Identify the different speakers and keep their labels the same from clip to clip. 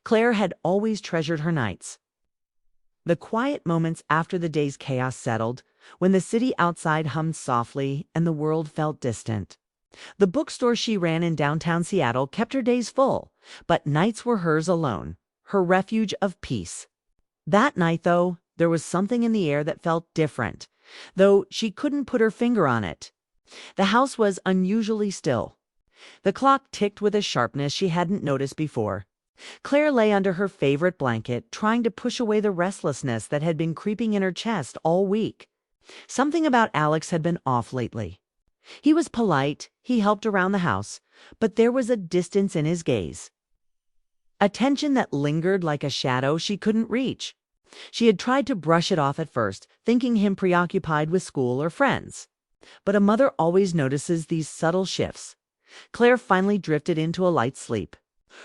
Speaker 1: Claire had always treasured her nights. The quiet moments after the day's chaos settled, when the city outside hummed softly and the world felt distant. The bookstore she ran in downtown Seattle kept her days full, but nights were hers alone, her refuge of peace. That night, though, there was something in the air that felt different, though she couldn't put her finger on it. The house was unusually still. The clock ticked with a sharpness she hadn't noticed before. Claire lay under her favorite blanket, trying to push away the restlessness that had been creeping in her chest all week. Something about Alex had been off lately. He was polite, he helped around the house, but there was a distance in his gaze. A tension that lingered like a shadow she couldn't reach. She had tried to brush it off at first, thinking him preoccupied with school or friends. But a mother always notices these subtle shifts. Claire finally drifted into a light sleep,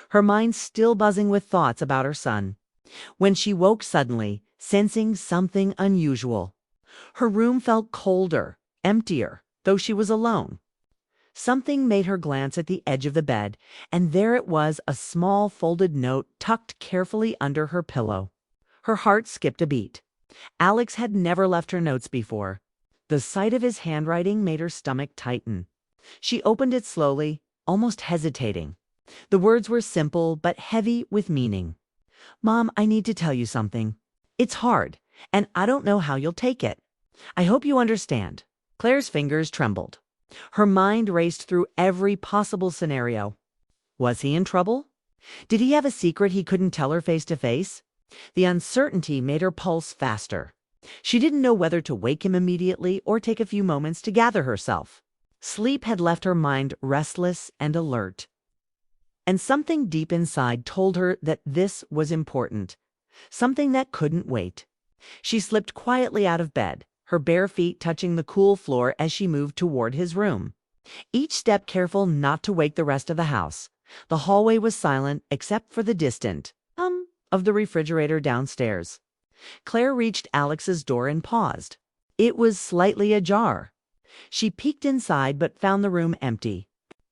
Speaker 1: her mind still buzzing with thoughts about her son, when she woke suddenly, sensing something unusual. Her room felt colder, emptier, though she was alone. Something made her glance at the edge of the bed, and there it was, a small folded note tucked carefully under her pillow. Her heart skipped a beat. Alex had never left her notes before. The sight of his handwriting made her stomach tighten. She opened it slowly, almost hesitating. The words were simple but heavy with meaning. "Mom, I need to tell you something. It's hard, and I don't know how you'll take it. I hope you understand." Claire's fingers trembled. Her mind raced through every possible scenario. Was he in trouble? Did he have a secret he couldn't tell her face to face? The uncertainty made her pulse faster. She didn't know whether to wake him immediately or take a few moments to gather herself. Sleep had left her mind restless and alert. And something deep inside told her that this was important, something that couldn't wait. She slipped quietly out of bed, her bare feet touching the cool floor as she moved toward his room. Each step careful not to wake the rest of the house. The hallway was silent except for the distant hum of the refrigerator downstairs. Claire reached Alex's door and paused. It was slightly ajar. She peeked inside but found the room empty.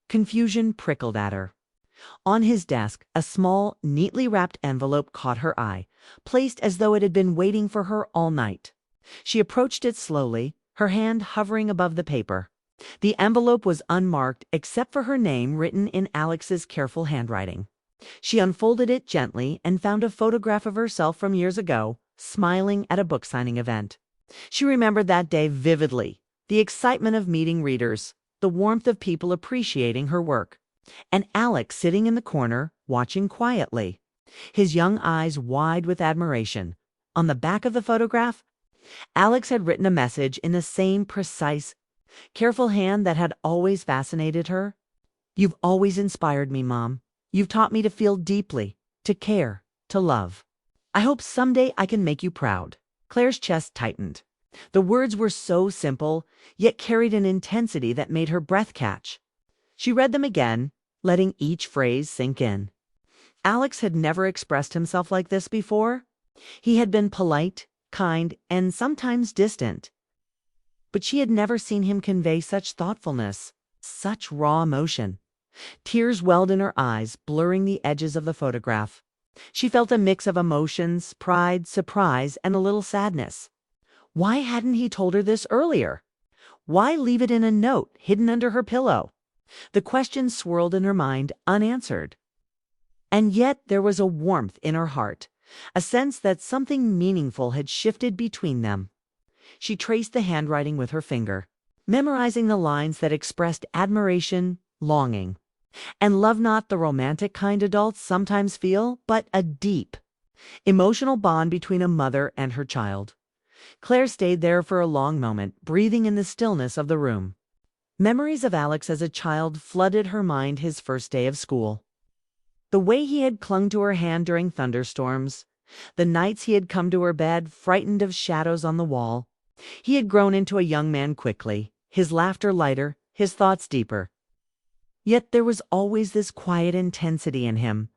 Speaker 1: Confusion prickled at her. On his desk, a small, neatly wrapped envelope caught her eye, placed as though it had been waiting for her all night. She approached it slowly, her hand hovering above the paper. The envelope was unmarked except for her name written in Alex's careful handwriting. She unfolded it gently and found a photograph of herself from years ago, smiling at a book signing event. She remembered that day vividly, the excitement of meeting readers, the warmth of people appreciating her work, and Alex sitting in the corner, watching quietly, his young eyes wide with admiration. On the back of the photograph, Alex had written a message in the same precise, careful hand that had always fascinated her. "You've always inspired me, Mom. You've taught me to feel deeply, to care, to love. I hope someday I can make you proud." Claire's chest tightened. The words were so simple, yet carried an intensity that made her breath catch. She read them again, letting each phrase sink in. Alex had never expressed himself like this before. He had been polite, kind, and sometimes distant. But she had never seen him convey such thoughtfulness, such raw emotion. Tears welled in her eyes, blurring the edges of the photograph. She felt a mix of emotions, pride, surprise, and a little sadness. Why hadn't he told her this earlier? Why leave it in a note hidden under her pillow? The questions swirled in her mind, unanswered. And yet there was a warmth in her heart, a sense that something meaningful had shifted between them. She traced the handwriting with her finger, memorizing the lines that expressed admiration, longing, and love, not the romantic kind adults sometimes feel, but a deep, emotional bond between a mother and her child. Claire stayed there for a long moment, breathing in the stillness of the room. Memories of Alex as a child flooded her mind. His first day of school, the way he had clung to her hand during thunderstorms, the nights he had come to her bed frightened of shadows on the wall. He had grown into a young man quickly, his laughter lighter, his thoughts deeper. Yet there was always this quiet intensity in him,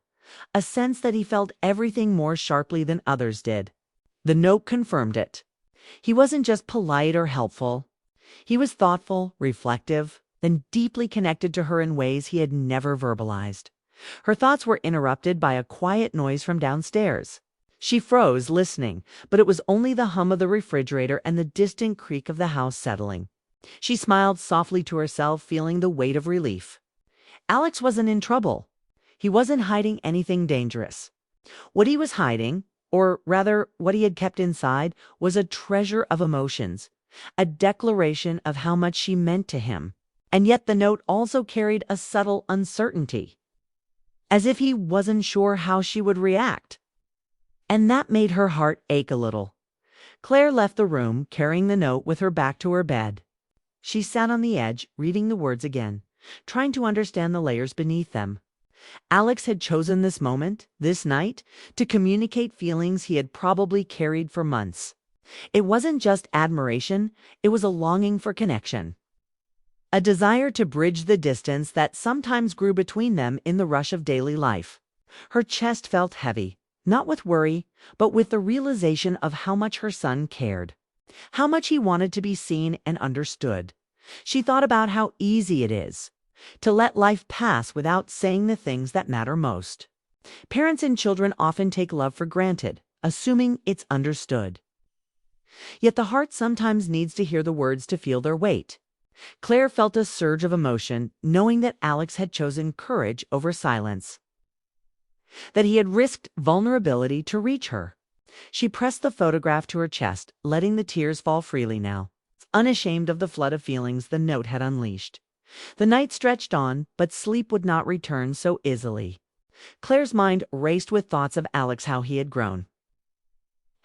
Speaker 1: a sense that he felt everything more sharply than others did. The note confirmed it. He wasn't just polite or helpful. He was thoughtful, reflective, and deeply connected to her in ways he had never verbalized. Her thoughts were interrupted by a quiet noise from downstairs. She froze, listening, but it was only the hum of the refrigerator and the distant creak of the house settling. She smiled softly to herself, feeling the weight of relief. Alex wasn't in trouble. He wasn't hiding anything dangerous. What he was hiding, or rather, what he had kept inside, was a treasure of emotions, a declaration of how much she meant to him. And yet the note also carried a subtle uncertainty, as if he wasn't sure how she would react. And that made her heart ache a little. Claire left the room, carrying the note with her back to her bed. She sat on the edge, reading the words again, trying to understand the layers beneath them. Alex had chosen this moment, this night, to communicate feelings he had probably carried for months. It wasn't just admiration, it was a longing for connection. A desire to bridge the distance that sometimes grew between them in the rush of daily life. Her chest felt heavy, not with worry, but with the realization of how much her son cared, how much he wanted to be seen and understood. She thought about how easy it is to let life pass without saying the things that matter most. Parents and children often take love for granted, assuming it's understood. Yet the heart sometimes needs to hear the words to feel their weight. Claire felt a surge of emotion, knowing that Alex had chosen courage over silence, that he had risked vulnerability to reach her. She pressed the photograph to her chest, letting the tears fall freely now, unashamed of the flood of feelings the note had unleashed. The night stretched on, but sleep would not return so easily. Claire's mind raced with thoughts of Alex, how he had grown,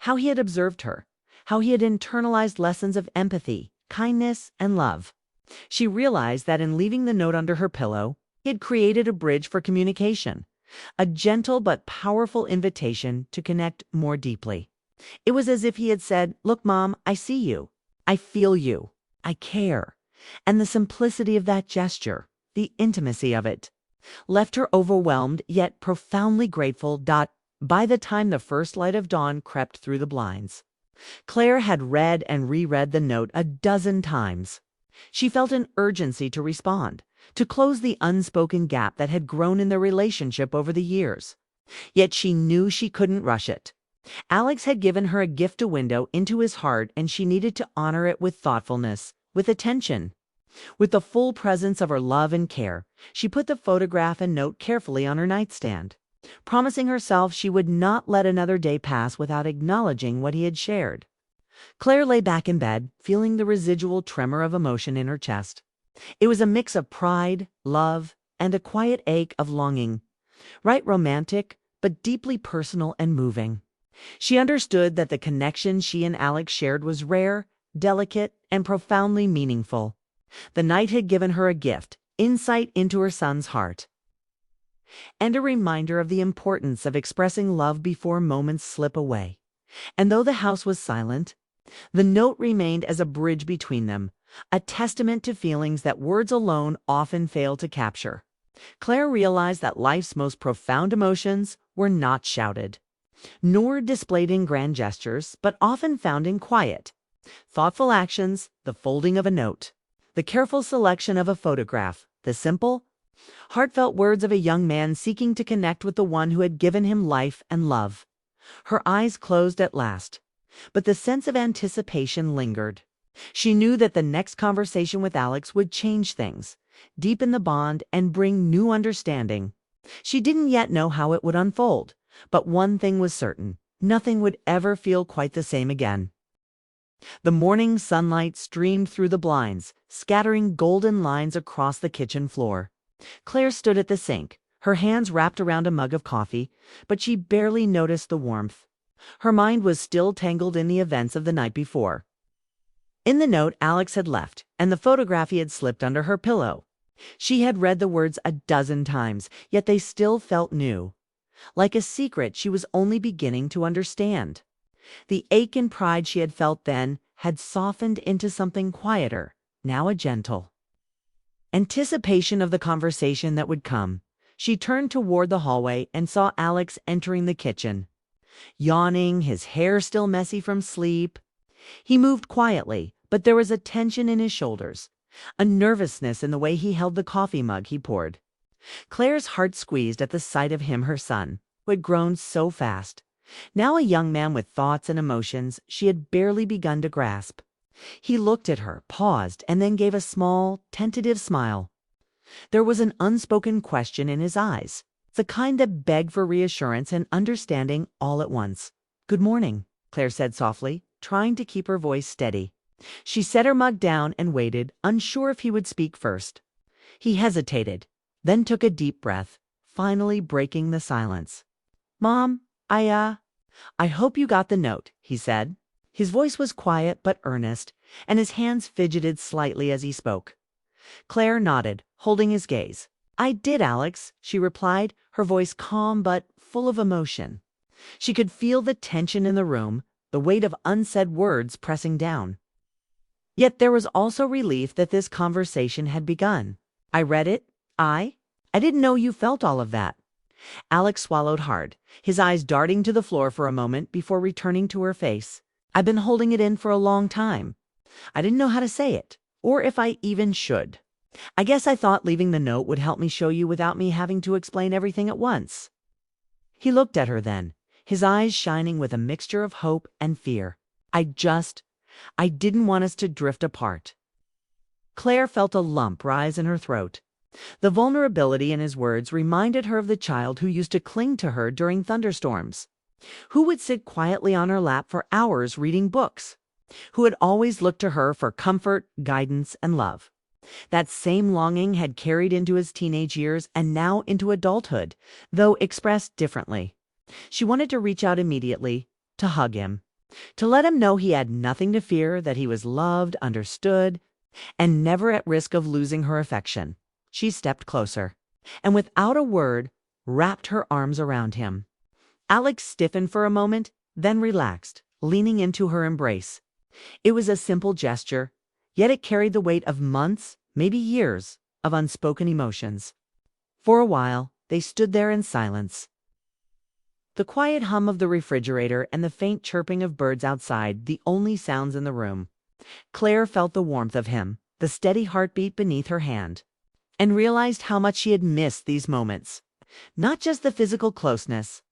Speaker 1: how he had observed her, how he had internalized lessons of empathy, kindness, and love. She realized that in leaving the note under her pillow, he had created a bridge for communication, a gentle but powerful invitation to connect more deeply. It was as if he had said, "Look, Mom, I see you. I feel you. I care." And the simplicity of that gesture, the intimacy of it, left her overwhelmed yet profoundly grateful. By the time the first light of dawn crept through the blinds, Claire had read and reread the note a dozen times. She felt an urgency to respond, to close the unspoken gap that had grown in their relationship over the years. Yet she knew she couldn't rush it. Alex had given her a gift, a window into his heart, and she needed to honor it with thoughtfulness, with attention. With the full presence of her love and care, she put the photograph and note carefully on her nightstand, promising herself she would not let another day pass without acknowledging what he had shared. Claire lay back in bed, feeling the residual tremor of emotion in her chest. It was a mix of pride, love, and a quiet ache of longing, right romantic, but deeply personal and moving. She understood that the connection she and Alex shared was rare, delicate, and profoundly meaningful. The night had given her a gift, insight into her son's heart, and a reminder of the importance of expressing love before moments slip away. And though the house was silent, the note remained as a bridge between them, a testament to feelings that words alone often fail to capture. Claire realized that life's most profound emotions were not shouted, nor displayed in grand gestures, but often found in quiet, thoughtful actions, the folding of a note, the careful selection of a photograph, the simple, heartfelt words of a young man seeking to connect with the one who had given him life and love. Her eyes closed at last, but the sense of anticipation lingered. She knew that the next conversation with Alex would change things, deepen the bond, and bring new understanding. She didn't yet know how it would unfold, but one thing was certain: nothing would ever feel quite the same again. The morning sunlight streamed through the blinds, scattering golden lines across the kitchen floor. Claire stood at the sink, her hands wrapped around a mug of coffee, but she barely noticed the warmth. Her mind was still tangled in the events of the night before. In the note Alex had left, and the photograph he had slipped under her pillow. She had read the words a dozen times, yet they still felt new, like a secret she was only beginning to understand. The ache and pride she had felt then had softened into something quieter, now a gentle anticipation of the conversation that would come. She turned toward the hallway and saw Alex entering the kitchen. Yawning, his hair still messy from sleep, he moved quietly, but there was a tension in his shoulders, a nervousness in the way he held the coffee mug he poured. Claire's heart squeezed at the sight of him, her son, who had grown so fast. Now a young man with thoughts and emotions she had barely begun to grasp. He looked at her, paused, and then gave a small, tentative smile. There was an unspoken question in his eyes, the kind that begged for reassurance and understanding all at once. "Good morning," Claire said softly, trying to keep her voice steady. She set her mug down and waited, unsure if he would speak first. He hesitated, then took a deep breath, finally breaking the silence. "Mom, I hope you got the note," he said. His voice was quiet but earnest, and his hands fidgeted slightly as he spoke. Claire nodded, holding his gaze. "I did, Alex," she replied, her voice calm but full of emotion. She could feel the tension in the room, the weight of unsaid words pressing down. Yet there was also relief that this conversation had begun. "I read it. I didn't know you felt all of that." Alex swallowed hard, his eyes darting to the floor for a moment before returning to her face. "I've been holding it in for a long time. I didn't know how to say it, or if I even should. I guess I thought leaving the note would help me show you without me having to explain everything at once." He looked at her then, his eyes shining with a mixture of hope and fear. I didn't want us to drift apart." Claire felt a lump rise in her throat. The vulnerability in his words reminded her of the child who used to cling to her during thunderstorms, who would sit quietly on her lap for hours reading books, who had always looked to her for comfort, guidance, and love. That same longing had carried into his teenage years and now into adulthood, though expressed differently. She wanted to reach out immediately, to hug him, to let him know he had nothing to fear, that he was loved, understood, and never at risk of losing her affection. She stepped closer, and without a word, wrapped her arms around him. Alex stiffened for a moment, then relaxed, leaning into her embrace. It was a simple gesture, yet it carried the weight of months, maybe years, of unspoken emotions. For a while, they stood there in silence. The quiet hum of the refrigerator and the faint chirping of birds outside, the only sounds in the room. Claire felt the warmth of him, the steady heartbeat beneath her hand, and realized how much she had missed these moments. Not just the physical closeness,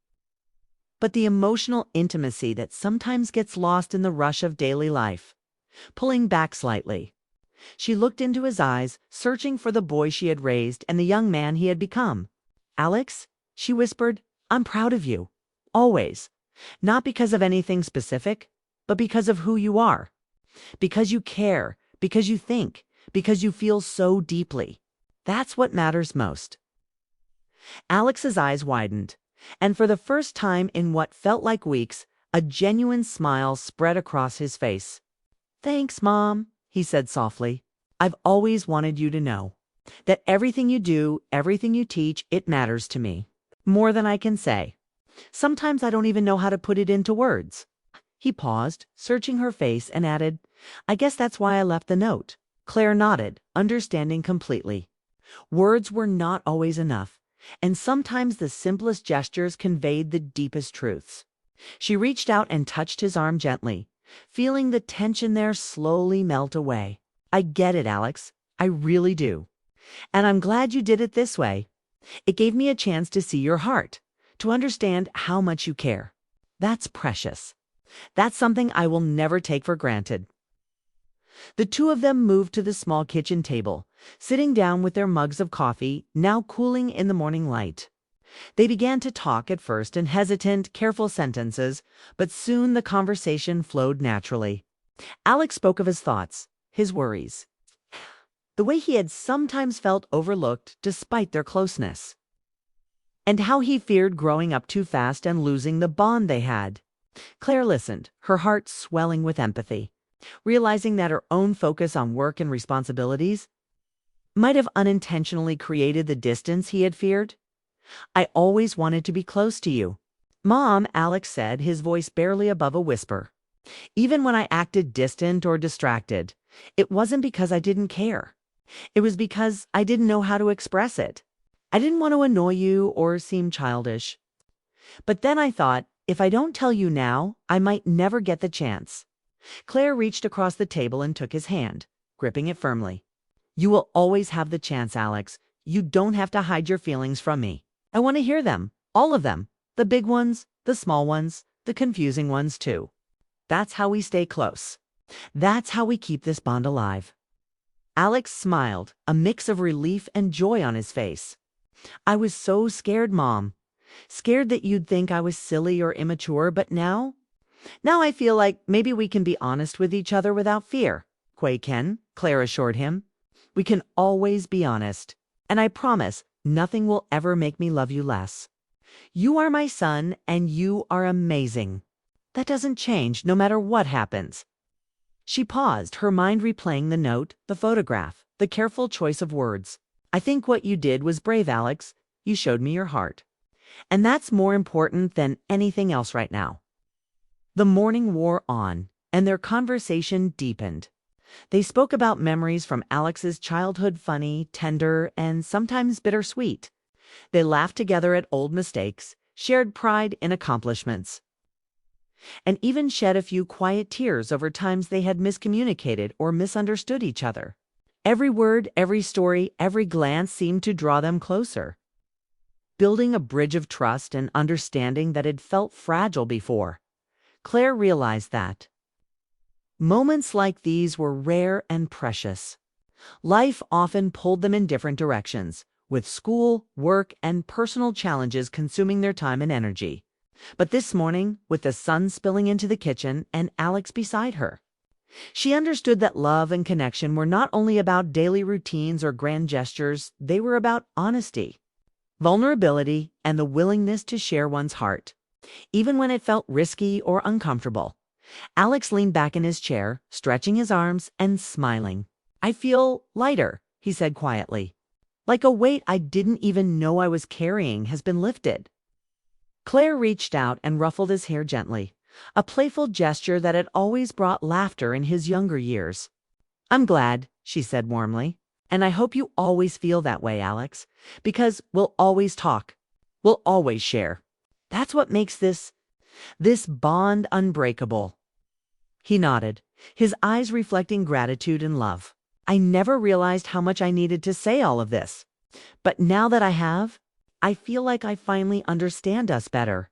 Speaker 1: but the emotional intimacy that sometimes gets lost in the rush of daily life. Pulling back slightly, she looked into his eyes, searching for the boy she had raised and the young man he had become. "Alex," she whispered, "I'm proud of you. Always. Not because of anything specific, but because of who you are. Because you care, because you think, because you feel so deeply. That's what matters most." Alex's eyes widened, and for the first time in what felt like weeks, a genuine smile spread across his face. "Thanks, Mom," he said softly. "I've always wanted you to know that everything you do, everything you teach, it matters to me. More than I can say. Sometimes I don't even know how to put it into words." He paused, searching her face, and added, "I guess that's why I left the note." Claire nodded, understanding completely. Words were not always enough, and sometimes the simplest gestures conveyed the deepest truths. She reached out and touched his arm gently, feeling the tension there slowly melt away. "I get it, Alex. I really do. And I'm glad you did it this way. It gave me a chance to see your heart, to understand how much you care. That's precious. That's something I will never take for granted." The two of them moved to the small kitchen table, sitting down with their mugs of coffee, now cooling in the morning light. They began to talk at first in hesitant, careful sentences, but soon the conversation flowed naturally. Alex spoke of his thoughts, his worries, the way he had sometimes felt overlooked despite their closeness, and how he feared growing up too fast and losing the bond they had. Claire listened, her heart swelling with empathy, realizing that her own focus on work and responsibilities might have unintentionally created the distance he had feared. "I always wanted to be close to you, Mom," Alex said, his voice barely above a whisper. "Even when I acted distant or distracted, it wasn't because I didn't care. It was because I didn't know how to express it. I didn't want to annoy you or seem childish. But then I thought, if I don't tell you now, I might never get the chance." Claire reached across the table and took his hand, gripping it firmly. "You will always have the chance, Alex. You don't have to hide your feelings from me. I want to hear them, all of them, the big ones, the small ones, the confusing ones too. That's how we stay close. That's how we keep this bond alive." Alex smiled, a mix of relief and joy on his face. "I was so scared, Mom. Scared that you'd think I was silly or immature, but now I feel like maybe we can be honest with each other without fear." Claire assured him. "We can always be honest. And I promise nothing will ever make me love you less. You are my son, and you are amazing. That doesn't change no matter what happens." She paused, her mind replaying the note, the photograph, the careful choice of words. "I think what you did was brave, Alex. You showed me your heart. And that's more important than anything else right now." The morning wore on, and their conversation deepened. They spoke about memories from Alex's childhood, funny, tender, and sometimes bittersweet. They laughed together at old mistakes, shared pride in accomplishments, and even shed a few quiet tears over times they had miscommunicated or misunderstood each other. Every word, every story, every glance seemed to draw them closer, building a bridge of trust and understanding that had felt fragile before. Claire realized that moments like these were rare and precious. Life often pulled them in different directions, with school, work, and personal challenges consuming their time and energy. But this morning, with the sun spilling into the kitchen and Alex beside her, she understood that love and connection were not only about daily routines or grand gestures, they were about honesty, vulnerability, and the willingness to share one's heart, even when it felt risky or uncomfortable. Alex leaned back in his chair, stretching his arms and smiling. "I feel lighter," he said quietly. "Like a weight I didn't even know I was carrying has been lifted." Claire reached out and ruffled his hair gently, a playful gesture that had always brought laughter in his younger years. "I'm glad," she said warmly. "And I hope you always feel that way, Alex, because we'll always talk. We'll always share. That's what makes this bond unbreakable." He nodded, his eyes reflecting gratitude and love. "I never realized how much I needed to say all of this. But now that I have, I feel like I finally understand us better.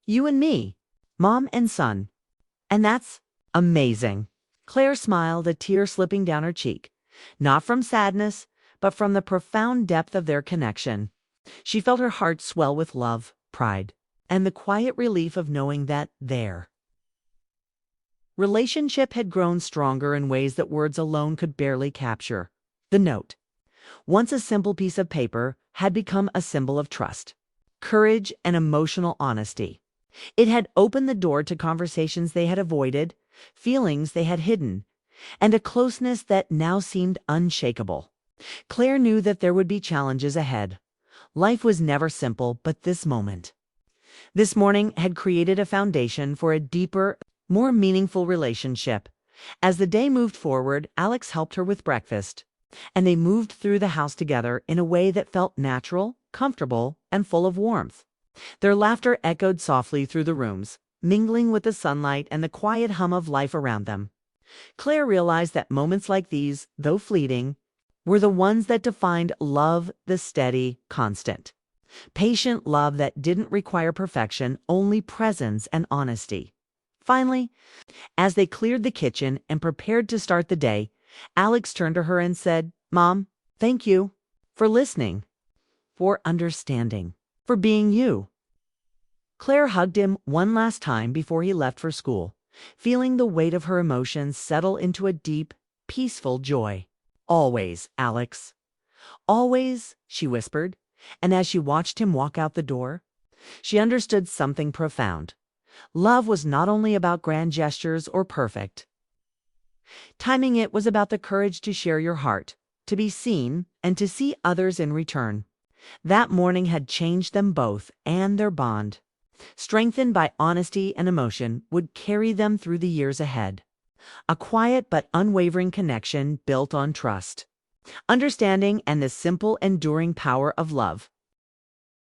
Speaker 1: You and me, mom and son. And that's amazing." Claire smiled, a tear slipping down her cheek, not from sadness, but from the profound depth of their connection. She felt her heart swell with love, pride, and the quiet relief of knowing that their relationship had grown stronger in ways that words alone could barely capture. The note, once a simple piece of paper, had become a symbol of trust, courage, and emotional honesty. It had opened the door to conversations they had avoided, feelings they had hidden, and a closeness that now seemed unshakable. Claire knew that there would be challenges ahead. Life was never simple, but this morning had created a foundation for a deeper, more meaningful relationship. As the day moved forward, Alex helped her with breakfast, and they moved through the house together in a way that felt natural, comfortable, and full of warmth. Their laughter echoed softly through the rooms, mingling with the sunlight and the quiet hum of life around them. Claire realized that moments like these, though fleeting, were the ones that defined love, the steady, constant, patient love that didn't require perfection, only presence and honesty. Finally, as they cleared the kitchen and prepared to start the day, Alex turned to her and said, "Mom, thank you for listening, for understanding, for being you." Claire hugged him one last time before he left for school, feeling the weight of her emotions settle into a deep, peaceful joy. "Always, Alex. Always," she whispered, and as she watched him walk out the door, she understood something profound. Love was not only about grand gestures or perfect timing, it was about the courage to share your heart, to be seen, and to see others in return. That morning had changed them both, and their bond, strengthened by honesty and emotion, would carry them through the years ahead. A quiet but unwavering connection built on trust, understanding, and the simple, enduring power of love.